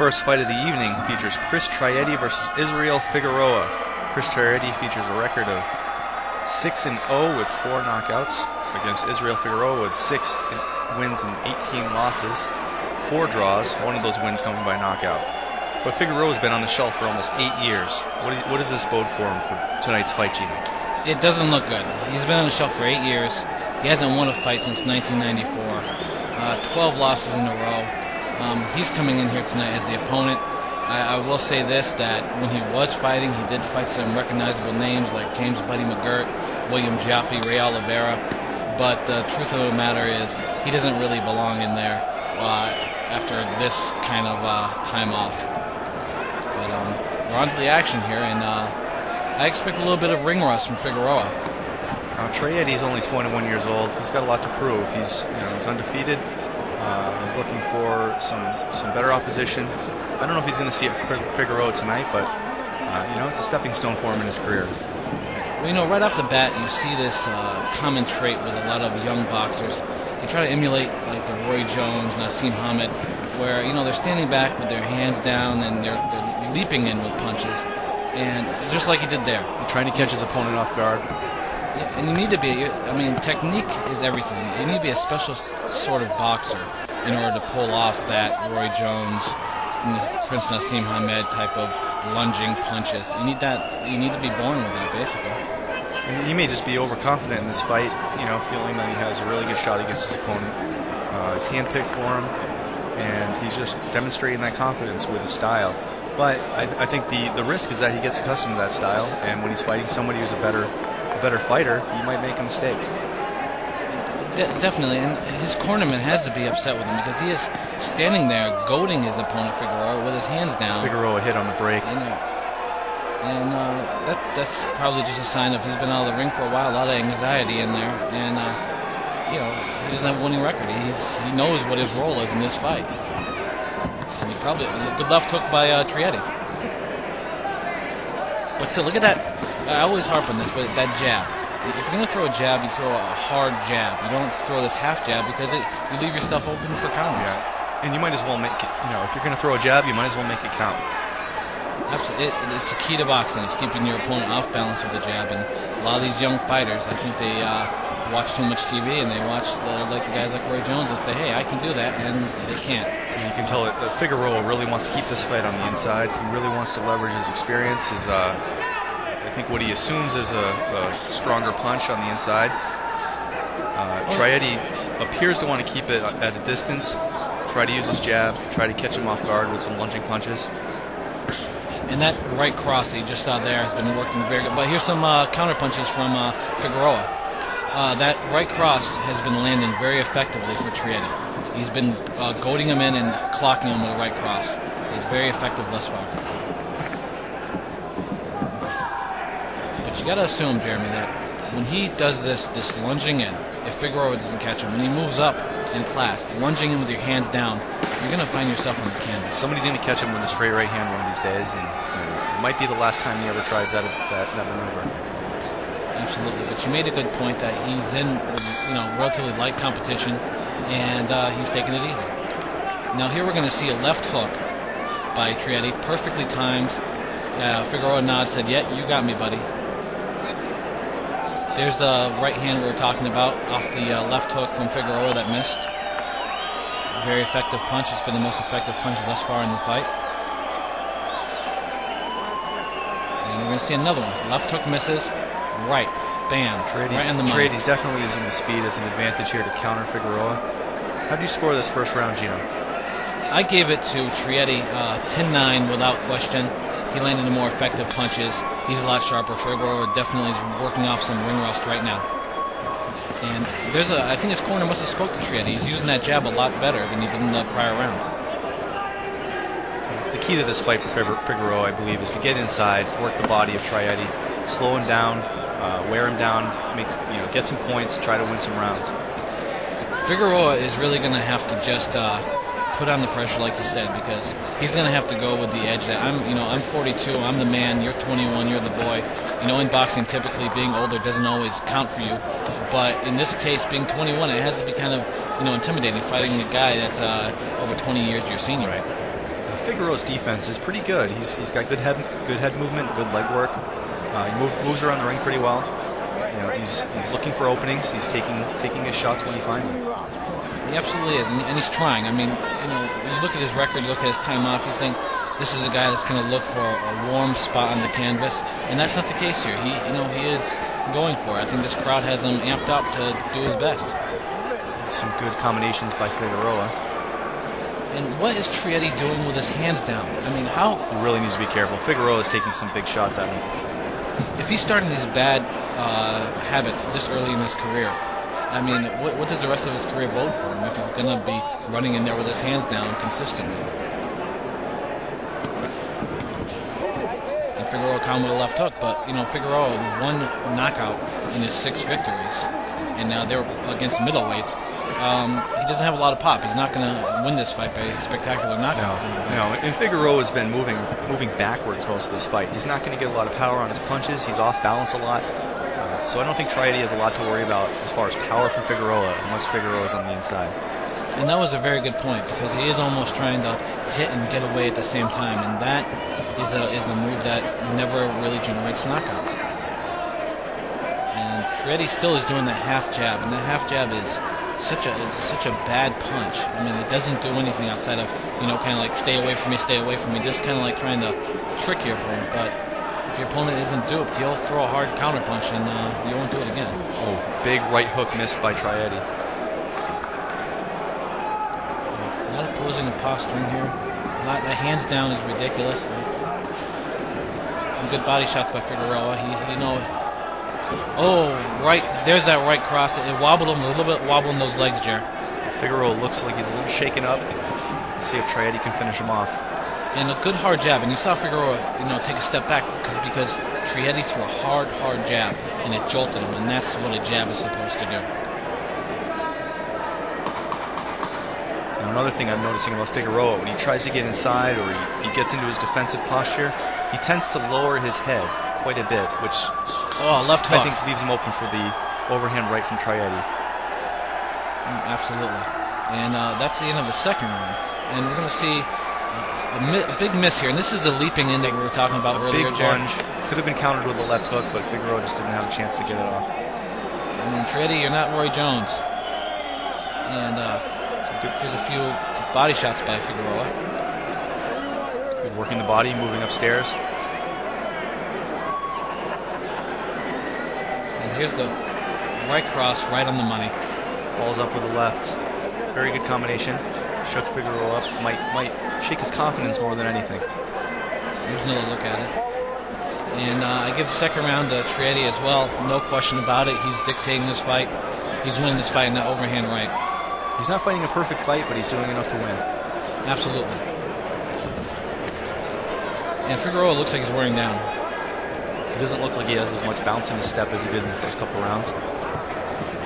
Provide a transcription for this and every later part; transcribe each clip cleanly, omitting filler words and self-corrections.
first fight of the evening features Chris Traietti versus Israel Figueroa. Chris Traietti features a record of 6-0 with 4 knockouts against Israel Figueroa with 6 wins and 18 losses, 4 draws, one of those wins coming by knockout. But Figueroa's been on the shelf for almost 8 years. What does this bode for him for tonight's fight, Geno? It doesn't look good. He's been on the shelf for 8 years. He hasn't won a fight since 1994. 12 losses in a row. He's coming in here tonight as the opponent. I will say this, that when he was fighting, he did fight some recognizable names like James Buddy McGirt, William Jaffe, Ray Oliveira. But the truth of the matter is, he doesn't really belong in there after this kind of time off. But we're on to the action here, and I expect a little bit of ring rust from Figueroa. Traietti's only 21 years old. He's got a lot to prove. He's undefeated. He's looking for some better opposition. I don't know if he's going to see it Figueroa tonight, but it's a stepping stone for him in his career. Well, right off the bat, you see this common trait with a lot of young boxers. They try to emulate like the Roy Jones, Nassim Hamed, where they're standing back with their hands down and they're leaping in with punches, and just like he did there, trying to catch his opponent off guard. Yeah, and you need to be. Technique is everything. You need to be a special sort of boxer in order to pull off that Roy Jones, Prince Nassim Hamed type of lunging punches. You need that. You need to be born with that, basically. And he may just be overconfident in this fight, feeling that he has a really good shot against his opponent. He's handpicked for him, and he's just demonstrating that confidence with his style. But I think the risk is that he gets accustomed to that style, and when he's fighting somebody who's a better fighter, he might make a mistake. Definitely, and his cornerman has to be upset with him because he is standing there goading his opponent Figueroa with his hands down. Figueroa hit on the break. And that's probably just a sign of he's been out of the ring for a while, a lot of anxiety in there, and he doesn't have a winning record. He knows what his role is in this fight. And he probably a good left hook by Traietti. But still, look at that. I always harp on this, but that jab. If you're going to throw a jab, you throw a hard jab. You don't throw this half jab because you leave yourself open for counters. Yeah. And you might as well make it, if you're going to throw a jab, you might as well make it count. Absolutely. It's the key to boxing. It's keeping your opponent off balance with the jab. And a lot of these young fighters, I think they watch too much TV and they watch the guys like Roy Jones and say, hey, I can do that, and they can't. And you can tell that Figueroa really wants to keep this fight on the inside. He really wants to leverage his experience, I think what he assumes is a stronger punch on the inside. Traietti appears to want to keep it at a distance, try to use his jab, try to catch him off guard with some lunging punches. And that right cross that you just saw there has been working very good. But here's some counter punches from Figueroa. That right cross has been landing very effectively for Traietti. He's been goading him in and clocking him with a right cross. He's very effective thus far. But you got to assume, Jeremy, that when he does this lunging in, if Figueroa doesn't catch him, when he moves up in class, lunging in with your hands down, you're going to find yourself on the canvas. Somebody's going to catch him with a straight right hand one of these days, and it might be the last time he ever tries that maneuver. Absolutely, but you made a good point that he's in relatively light competition, and he's taking it easy. Now here we're going to see a left hook by Traietti, perfectly timed. Figueroa nods, said, yeah, you got me, buddy. There's the right hand we were talking about off the left hook from Figueroa that missed. Very effective punch. It's been the most effective punch thus far in the fight. And we're going to see another one. Left hook misses. Right. Bam. Right in the money. Traitti's definitely using the speed as an advantage here to counter Figueroa. How do you score this first round, Geno? I gave it to Traietti 10-9 without question. He landed the more effective punches. He's a lot sharper. Figueroa definitely is working off some ring rust right now. And I think his corner must have spoke to Traietti. He's using that jab a lot better than he did in the prior round. The key to this fight for Figueroa, I believe, is to get inside, work the body of Traietti, slow him down, wear him down, get some points, try to win some rounds. Figueroa is really going to have to just put on the pressure, like you said, because he's going to have to go with the edge that I'm 42, I'm the man, you're 21, you're the boy. In boxing, typically being older doesn't always count for you, but in this case, being 21, it has to be kind of intimidating, fighting a guy that's over 20 years your senior. Right. Figueroa's defense is pretty good. He's got good head movement, good leg work. He moves around the ring pretty well. You know, he's looking for openings. He's taking his shots when he finds them. He absolutely is, and he's trying. I mean, you know, you look at his record, you look at his time off, you think this is a guy that's going to look for a warm spot on the canvas, and that's not the case here. He is going for it. I think this crowd has him amped up to do his best. Some good combinations by Figueroa. And what is Traietti doing with his hands down? I mean, how? He really needs to be careful. Figueroa is taking some big shots at him. If he's starting these bad habits this early in his career, I mean, what does the rest of his career bode for him if he's going to be running in there with his hands down consistently? And Figueroa caught with a left hook, but, you know, Figueroa won knockout in his 6 victories, and now they're against middleweights. He doesn't have a lot of pop. He's not going to win this fight by a spectacular knockout. No, and Figueroa's been moving backwards most of this fight. He's not going to get a lot of power on his punches. He's off balance a lot. So I don't think Traietti has a lot to worry about as far as power from Figueroa, unless Figueroa's on the inside. And that was a very good point, because he is almost trying to hit and get away at the same time, and that is a move that never really generates knockouts. And Traietti still is doing the half jab, and the half jab is such a bad punch. I mean, it doesn't do anything outside of, you know, kind of like stay away from me, just kind of like trying to trick your opponent. But if your opponent isn't duped, he'll throw a hard counter punch and you won't do it again. Oh, big right hook missed by Traietti. Not opposing the posturing here. The hands down is ridiculous. Some good body shots by Figueroa. He you know. Oh, right. There's that right cross. It wobbled him a little bit, wobbling those legs, Jer. Figueroa looks like he's a little shaken up. Let's see if Traietti can finish him off. And a good hard jab. And you saw Figueroa, you know, take a step back because Traietti threw a hard jab, and it jolted him. And that's what a jab is supposed to do. And another thing I'm noticing about Figueroa, when he tries to get inside or he gets into his defensive posture, he tends to lower his head quite a bit, which left hook. I think leaves him open for the overhand right from Traietti. Absolutely. And that's the end of the second round. And we're going to see a big miss here. And this is the leaping in that we were talking about earlier, big lunge. Could have been countered with a left hook, but Figueroa just didn't have a chance to get it off. I mean, Traietti, you're not Roy Jones. And here's a few body shots by Figueroa. Good working the body, moving upstairs. Here's the right cross, right on the money. Falls up with the left. Very good combination. Shook Figueroa up. Might shake his confidence more than anything. Here's another look at it. And I give the second round to Traietti as well. No question about it. He's dictating this fight. He's winning this fight in that overhand right. He's not fighting a perfect fight, but he's doing enough to win. Absolutely. And Figueroa looks like he's wearing down. It doesn't look like he has as much bounce in his step as he did in the first couple rounds.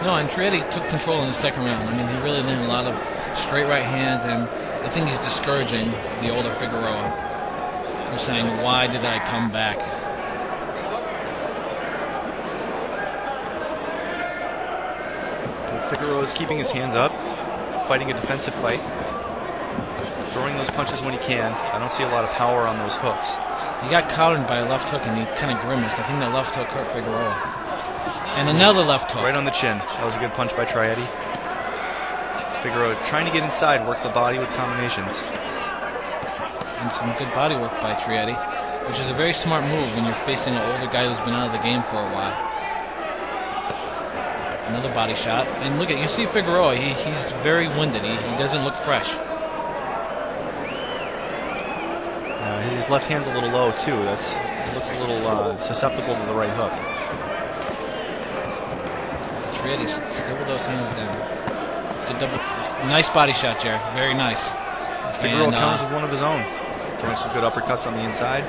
No, and Traietti took control in the second round. I mean, he really landed a lot of straight right hands, and I think he's discouraging the older Figueroa. He's saying, why did I come back? Well, Figueroa is keeping his hands up, fighting a defensive fight, throwing those punches when he can. I don't see a lot of power on those hooks. He got countered by a left hook, and he kind of grimaced. I think that left hook hurt Figueroa. And another left hook. Right on the chin. That was a good punch by Traietti. Figueroa trying to get inside, work the body with combinations. And some good body work by Traietti, which is a very smart move when you're facing an older guy who's been out of the game for a while. Another body shot. And look at, you see Figueroa, he's very winded. He doesn't look fresh. His left hand's a little low, too. It looks a little susceptible to the right hook. Traietti still with those hands down. Good double. Nice body shot, Jerry. Very nice. Figueroa counters with one of his own. Throwing some good uppercuts on the inside.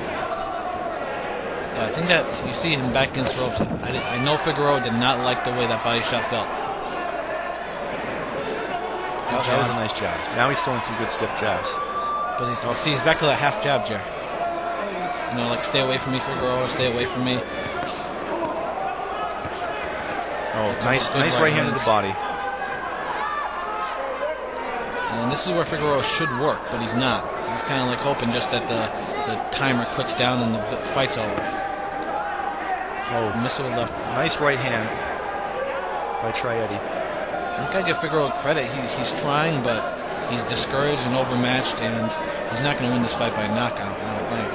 I think that you see him back against ropes. I know Figueroa did not like the way that body shot felt. That was a nice jab. Now he's throwing some good stiff jabs. But he's back to that half jab, Jer. You know, like stay away from me, Figueroa, stay away from me. Oh, nice right hand to the body. And this is where Figueroa should work, but he's not. He's kind of like hoping just that the timer clicks down and the fight's over. Oh, missile with left. Nice right hand by Traietti. You gotta give Figueroa credit. He's trying, but he's discouraged and overmatched, and he's not going to win this fight by knockout, I don't think.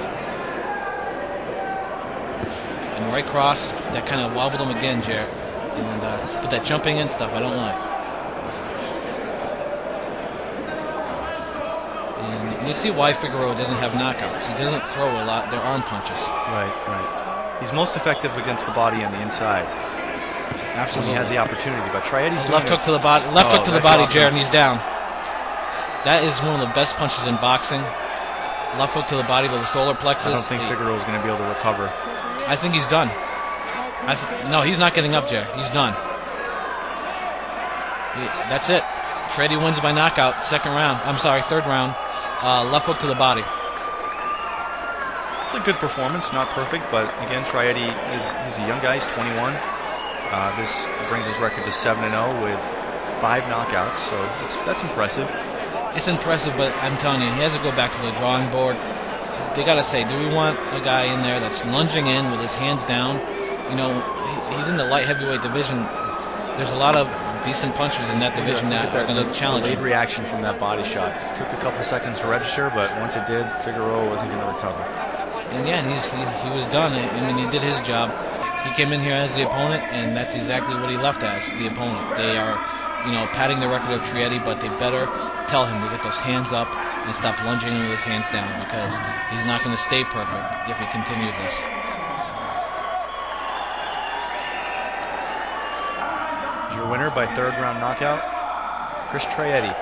And right cross, that kind of wobbled him again, Jared. And but that jumping in stuff, I don't like. And you see why Figueroa doesn't have knockouts. He doesn't throw a lot. They're arm punches. Right. He's most effective against the body and the inside. Absolutely. He has the opportunity, but Traietti's doing left hook to the body. Left hook to the body, Jared, and he's down. That is one of the best punches in boxing. Left hook to the body with the solar plexus. I don't think Figueroa's going to be able to recover. I think he's done. No, he's not getting up, Jared. He's done. That's it. Traietti wins by knockout. Third round. Left hook to the body. It's a good performance, not perfect, but again, Traietti he's a young guy. He's 21. This brings his record to 7-0 with 5 knockouts, so that's impressive. It's impressive, but I'm telling you, he has to go back to the drawing board. They got to say, do we want a guy in there that's lunging in with his hands down? You know, he's in the light heavyweight division. There's a lot of decent punchers in that division that are going to challenge him. Late reaction from that body shot. It took a couple seconds to register, but once it did, Figueroa wasn't going to recover. And yeah, he was done. I mean, he did his job. He came in here as the opponent, and that's exactly what he left as, the opponent. They are, padding the record of Traietti, but they better tell him to get those hands up and stop lunging with his hands down, because he's not going to stay perfect if he continues this. Your winner by third round knockout, Chris Traietti.